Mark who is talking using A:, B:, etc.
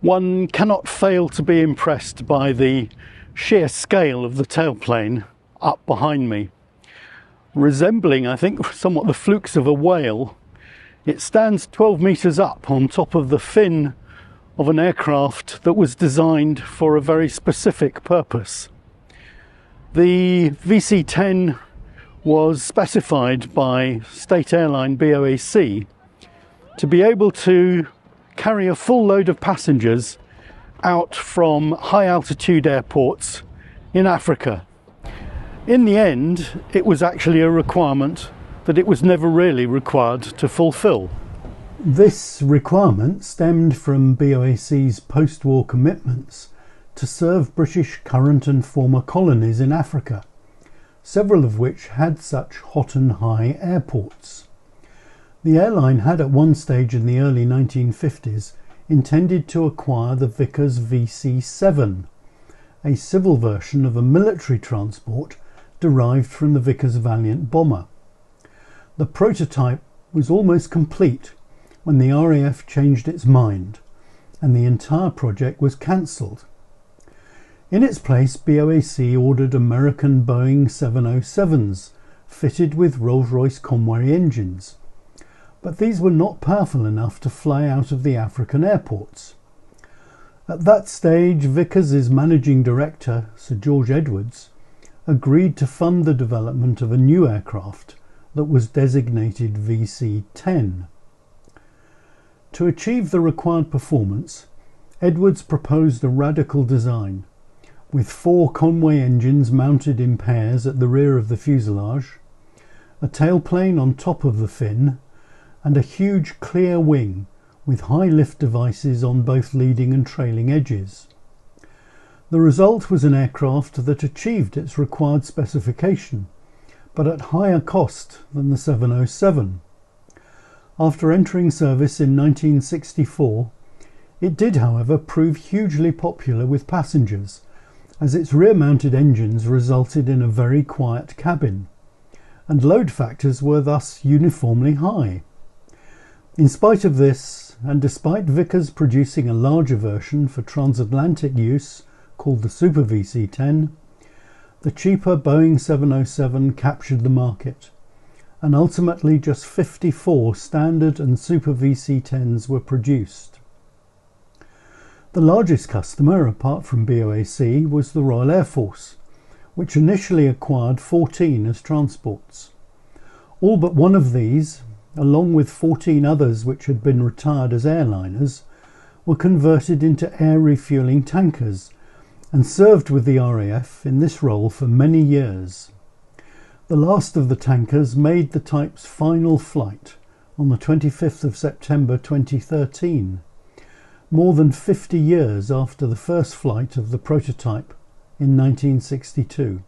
A: One cannot fail to be impressed by the sheer scale of the tailplane up behind me. Resembling, I think, somewhat the flukes of a whale, it stands 12 metres up on top of the fin of an aircraft that was designed for a very specific purpose. The VC10 was specified by state airline BOAC to be able to carry a full load of passengers out from high altitude airports in Africa. In the end, it was actually a requirement that it was never really required to fulfill. This requirement stemmed from BOAC's post-war commitments to serve British current and former colonies in Africa, several of which had such hot and high airports. The airline had at one stage in the early 1950s intended to acquire the Vickers VC10, a civil version of a military transport derived from the Vickers Valiant bomber. The prototype was almost complete when the RAF changed its mind and the entire project was cancelled. In its place, BOAC ordered American Boeing 707s fitted with Rolls-Royce Conway engines, but these were not powerful enough to fly out of the African airports. At that stage, Vickers' managing director, Sir George Edwards, agreed to fund the development of a new aircraft that was designated VC10. To achieve the required performance, Edwards proposed a radical design, with 4 Conway engines mounted in pairs at the rear of the fuselage, a tailplane on top of the fin, and a huge clear wing with high lift devices on both leading and trailing edges. The result was an aircraft that achieved its required specification, but at higher cost than the 707. After entering service in 1964, it did, however, prove hugely popular with passengers, as its rear-mounted engines resulted in a very quiet cabin, and load factors were thus uniformly high. In spite of this, and despite Vickers producing a larger version for transatlantic use called the Super VC10, the cheaper Boeing 707 captured the market, and ultimately just 54 standard and Super VC10s were produced. The largest customer, apart from BOAC, was the Royal Air Force, which initially acquired 14 as transports. All but one of these, along with 14 others which had been retired as airliners, were converted into air refuelling tankers and served with the RAF in this role for many years. The last of the tankers made the type's final flight on the 25th of September 2013, more than 50 years after the first flight of the prototype in 1962.